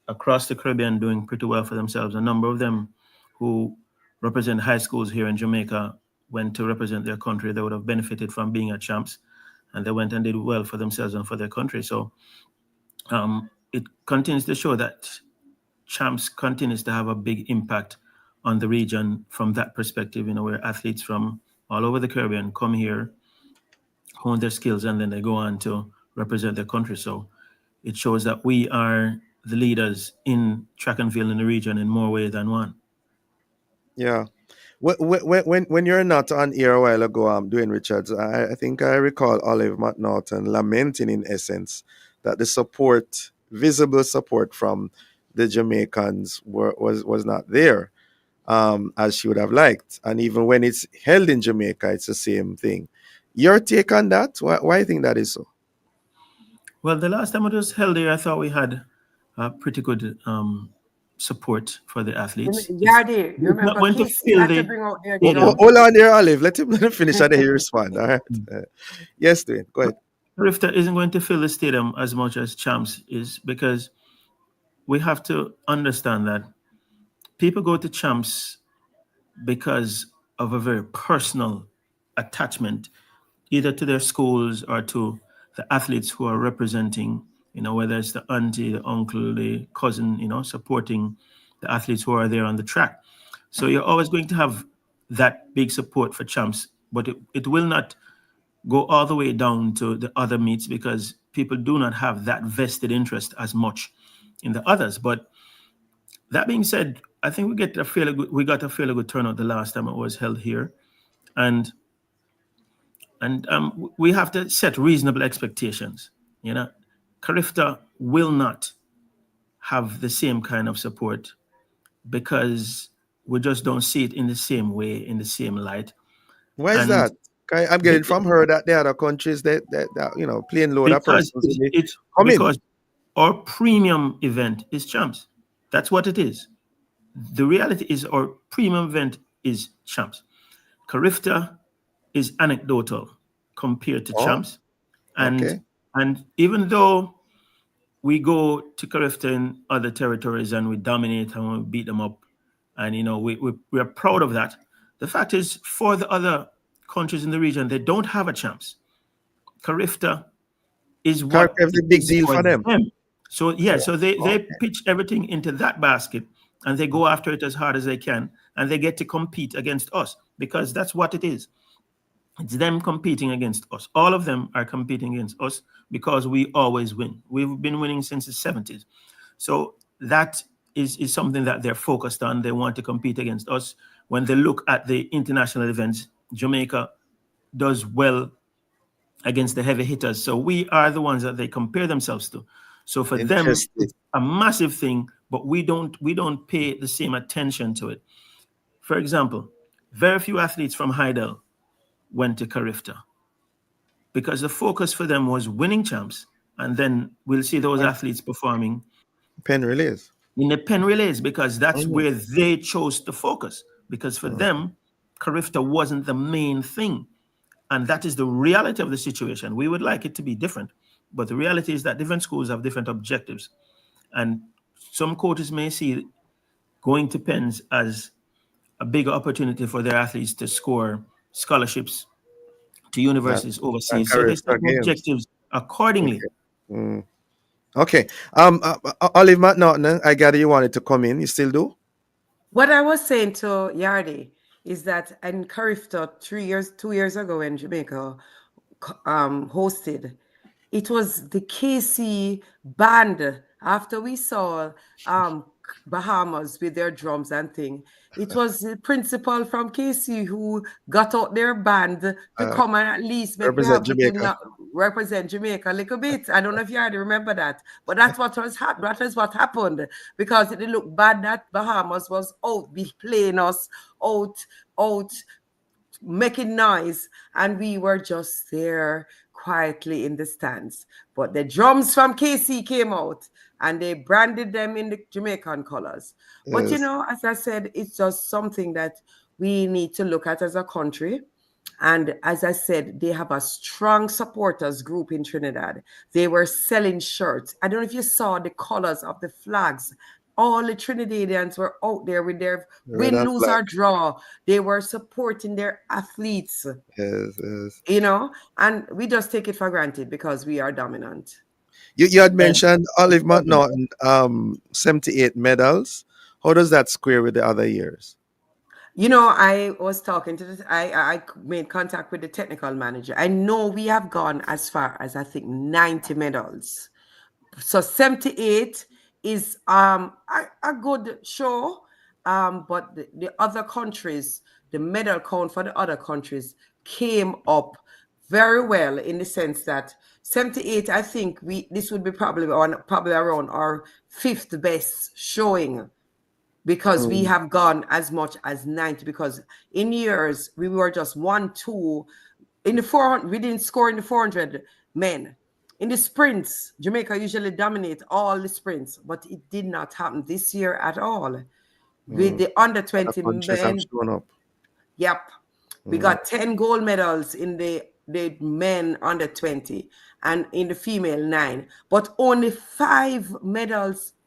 across the Caribbean doing pretty well for themselves. A number of them who represent high schools here in Jamaica went to represent their country. They would have benefited from being at champs, and they went and did well for themselves and for their country. So it continues to show that champs continues to have a big impact on the region from that perspective, where athletes from all over the Caribbean come here, hone their skills, and then they go on to represent their country. So it shows that we are the leaders in track and field in the region in more ways than one. Yeah. When you're not on air a while ago, Dwayne Richards, I think I recall Olive McNaughton lamenting, in essence, that the support, visible support from the Jamaicans was not there as she would have liked. And even when it's held in Jamaica, it's the same thing. Your take on that? Why do you think that is so? Well, the last time it was held here, I thought we had pretty good support for the athletes. Yardy, you remember when to fill the hold on there, Olive. Let him finish and then he respond. All right. Yes, Dwayne, go ahead. Rifta isn't going to fill the stadium as much as Champs is, because we have to understand that people go to Champs because of a very personal attachment, either to their schools or to the athletes who are representing, whether it's the auntie, the uncle, the cousin, supporting the athletes who are there on the track. So you're always going to have that big support for Champs, but it will not go all the way down to the other meets, because people do not have that vested interest as much in the others. But that being said, I think we got a fairly good turnout the last time it was held here, and we have to set reasonable expectations. Carifta will not have the same kind of support, because we just don't see it in the same way, in the same light. Why is that? I'm getting from her that the other countries that playing lower persons. Because our premium event is Champs. That's what it is. the reality is our premium event is champs. Carifta is anecdotal compared to Oh, champs. And okay. and even though we go to Carifta in other territories and we dominate and we beat them up, and we are proud of that. The fact is, for the other countries in the region, they don't have a champs. Carifta is Cardiff what is it a big is deal for for them. them. So yeah, Oh, so they okay. pitch everything into that basket and they go after it as hard as they can, and they get to compete against us because that's what it is. It's them competing against us. All of them are competing against us because we always win. We've been winning since the 70s. So that is something that they're focused on. They want to compete against us. When they look at the international events, Jamaica does well against the heavy hitters. So we are the ones that they compare themselves to. So for them, Interesting. it's a massive thing, but we don't pay the same attention to it. For example, very few athletes from Heidel went to Carifta because the focus for them was winning champs, and then we'll see those And athletes performing pen relays. in the pen relays because that's Mhm. where they chose to focus. Because for Mhm. them, Carifta wasn't the main thing. And that is the reality of the situation. We would like it to be different, but the reality is that different schools have different objectives. And some coaches may see going to pens as a bigger opportunity for their athletes to score scholarships to That universities and overseas. So they set Carissa the games. objectives accordingly. Okay. Mm. Okay. Olive McNaughton, I gather you wanted to come in. You still do? What I was saying to Yardi is that in Carifta 2 years ago when Jamaica hosted, it was the KC band. After we saw Bahamas with their drums and thing, it was the principal from KC who got out their band to Uh, come and at least make we represent have to Jamaica. represent Jamaica a little bit. I don't know if you already remember that, but that's what that is what happened, because it looked bad that Bahamas was out be playing us out making noise, and we were just there quietly in the stands. But the drums from KC came out and they branded them in the Jamaican colors. But Yes. as I said, it's just something that we need to look at as a country. And as I said, they have a strong supporters group in Trinidad. They were selling shirts. I don't know if you saw the colors of the flags. All the Trinidadians were out there with their Red win, and lose, black. or draw. They were supporting their athletes, Yes. and we just take it for granted because we are dominant. You had And mentioned Olive McNaughton, 78 medals. How does that square with the other years? I was talking to I made contact with the technical manager. I know we have gone as far as I think 90 medals. So 78 is a good show. But the other countries, the medal count for the other countries came up very well, in the sense that 78, I think this would be probably around our fifth best showing, because we Mm. have gone as much as 90, because in years we were just 1-2 in the 400. We didn't score in the 400 men. In the sprints, Jamaica usually dominate all the sprints, but it did not happen this year at all. With Mm. the under Other 20 countries have men, shown up. yep, we Mm. got 10 gold medals in the men under 20, and in the female 9, but only 5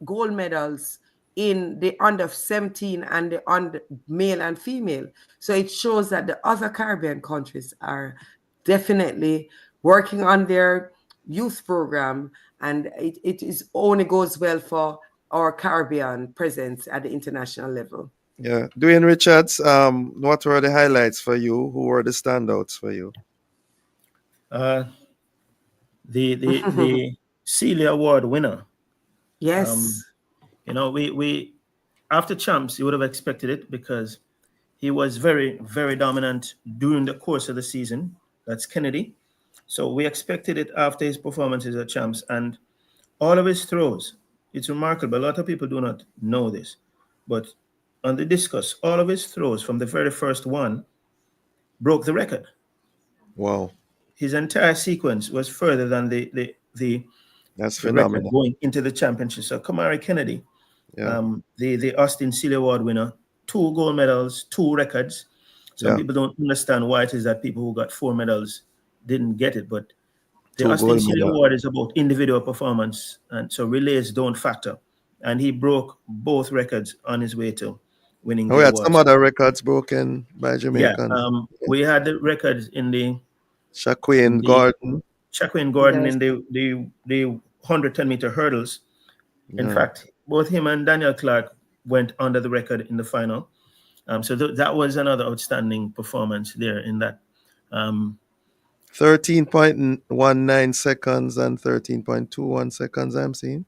gold medals in the under 17 and the under male and female. So it shows that the other Caribbean countries are definitely working on their youth program, and it is only goes well for our Caribbean presence at the international level. Yeah. Dwayne Richards, what were the highlights for you? Who were the standouts for you? uh, the Celia Award winner. Yes. We after champs, you would have expected it because he was very, very dominant during the course of the season. That's Kennedy. So we expected it after his performances at champs, and all of his throws. It's remarkable. A lot of people do not know this, but on the discus, all of his throws from the very first one broke the record. Wow. His entire sequence was further than the That's record phenomenal. going into the championship. So Kamari Kennedy Yeah. The Austin Sealy Award winner, 2 gold medals, 2 records. Some people don't understand why it is that people who got 4 medals didn't get it, but the 2 Austin gold Sealy medals. Award is about individual performance, and so relays don't factor. And he broke both records on his way to winning Oh, the we had award. some other records broken by Yeah, Jamaicans. we had the records in the Shaquille Gordon. Shaquille Gordon Yes. in the 110-meter hurdles. In Yeah. fact, both him and Daniel Clark went under the record in the final. So that was another outstanding performance there in that. 13.19 seconds and 13.21 seconds, I'm seeing.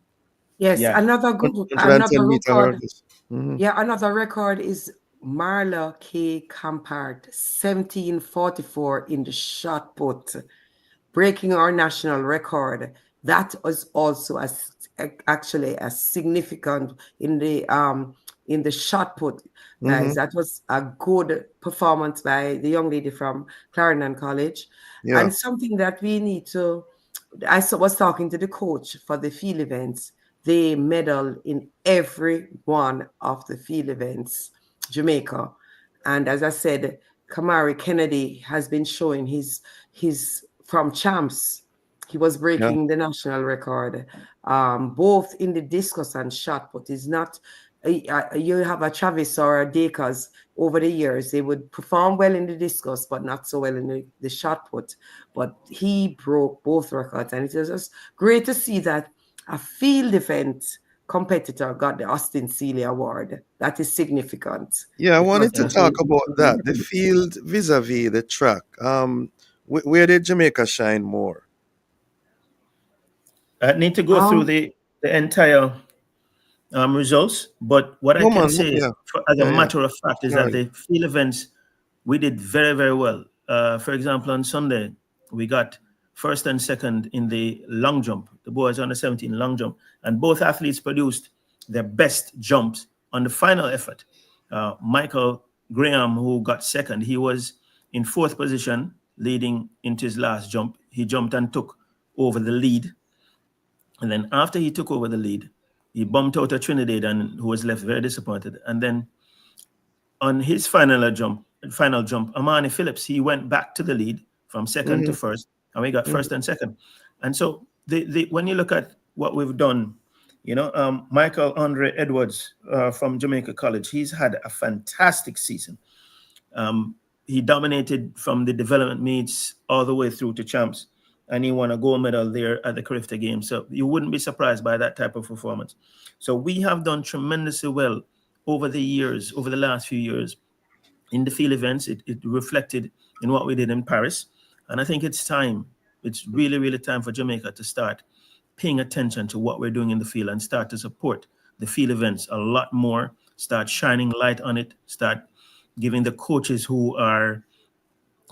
Yes, Yeah. another 110 meter record. hurdles. Mm-hmm. Yeah, another record is Marla K. Campart, 1744 in the shot put, breaking our national record. That was also actually a significant in the shot put, guys. Mm-hmm. That was a good performance by the young lady from Clarendon College, Yeah. and something that we need to. Was talking to the coach for the field events. They medal in every one of the field events, Jamaica. And as I said, Kamari Kennedy has been showing his from champs. He was breaking the national record, both in the discus and shot put. Is not you have a Travis or a Dakers over the years. They would perform well in the discus, but not so well in the shot put. But he broke both records, and it was just great to see that a field event competitor got the Austin Sealy Award. That is significant. Yeah, I Because wanted to talk about that. The field vis-a-vis the track. Where did Jamaica shine more? I need to go through the entire results, but what I can say is, as a matter of fact, is that the field events we did very, very well. For example, on Sunday we got first and second in the long jump. The boys under 17 long jump, and both athletes produced their best jumps on the final effort. Michael Graham, who got second, he was in 4th position, leading into his last jump. He jumped and took over the lead. And then after he took over the lead, he bumped out a Trinidad and who was left very disappointed. And then on his final jump, Amani Phillips, he went back to the lead from second to first, and we got first and second. And so when you look at what we've done, Michael Andre Edwards from Jamaica College, he's had a fantastic season. He dominated from the development meets all the way through to champs, and he won a gold medal there at the Carifta Games. So you wouldn't be surprised by that type of performance. So we have done tremendously well over the last few years in the field events. It reflected in what we did in Paris. And I think it's time. It's really, really time for Jamaica to start paying attention to what we're doing in the field and start to support the field events a lot more, start shining light on it, start giving the coaches who are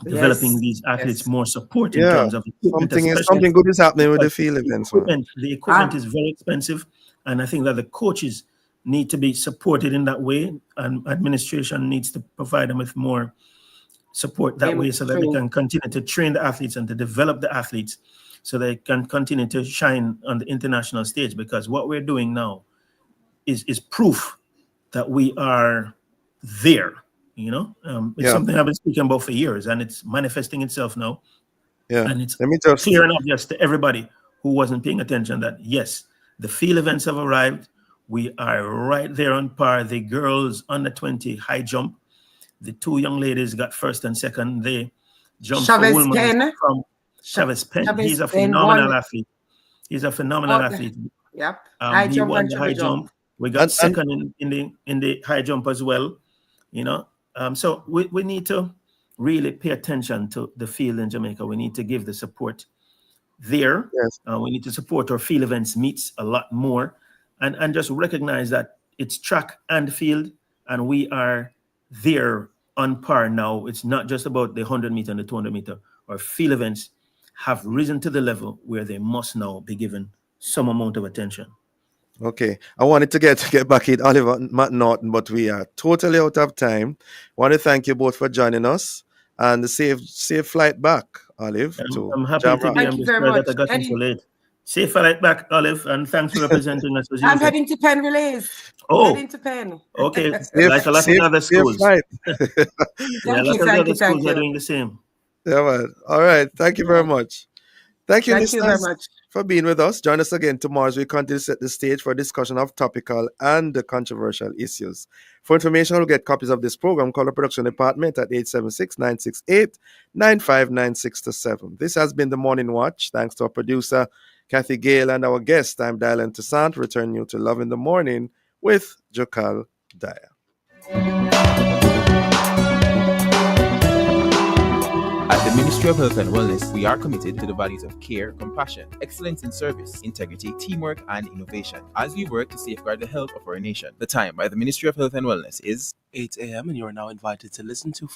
developing these athletes more support in terms of equipment. Something good is happening with the field events. The equipment is very expensive, and I think that the coaches need to be supported in that way, and administration needs to provide them with more support that way so that they can continue to train the athletes and to develop the athletes so they can continue to shine on the international stage, because what we're doing now is proof that we are there. It's something I've been speaking about for years, and it's manifesting itself now. Yeah. And it's clear and obvious to everybody who wasn't paying attention that, yes, the field events have arrived. We are right there on par. The girls under 20 high jump, the 2 young ladies got first and second. They jumped for women from Chavez Penn. He's a phenomenal athlete. He's a phenomenal athlete. Yep. He won the high jump. We got second in the high jump as well. So we need to really pay attention to the field in Jamaica. We need to give the support there. Yes. We need to support our field events meets a lot more, and just recognize that it's track and field, and we are there on par now. It's not just about the 100-meter and the 200-meter. Our field events have risen to the level where they must now be given some amount of attention. Okay, I wanted to get back at Oliver Norton, but we are totally out of time. I want to thank you both for joining us, and safe flight back, Olive. I'm happy to be. I'm just glad that I got in so late. Safe flight back, Olive, and thanks for representing us as I'm usual. heading to Penn Relays. Oh, Heading to Penn. okay. Safe, Like a lot safe, of other safe schools. flight. Yeah, a lot of other schools are doing the same. Yeah, man. All right. Thank you very much. Thank you, Thank you very listeners, much for being with us. Join us again tomorrow as we continue to set the stage for a discussion of topical and controversial issues. For information, we'll get copies of this program. Call the production department at 876-968-9596-7. This has been the Morning Watch. Thanks to our producer, Kathy Gale, and our guest. I'm Dylan Toussaint, returning you to Love in the Morning with Jokal Daya. At the Ministry of Health and Wellness, we are committed to the values of care, compassion, excellence in service, integrity, teamwork, and innovation as we work to safeguard the health of our nation. The time by the Ministry of Health and Wellness is 8 a.m. and you are now invited to listen to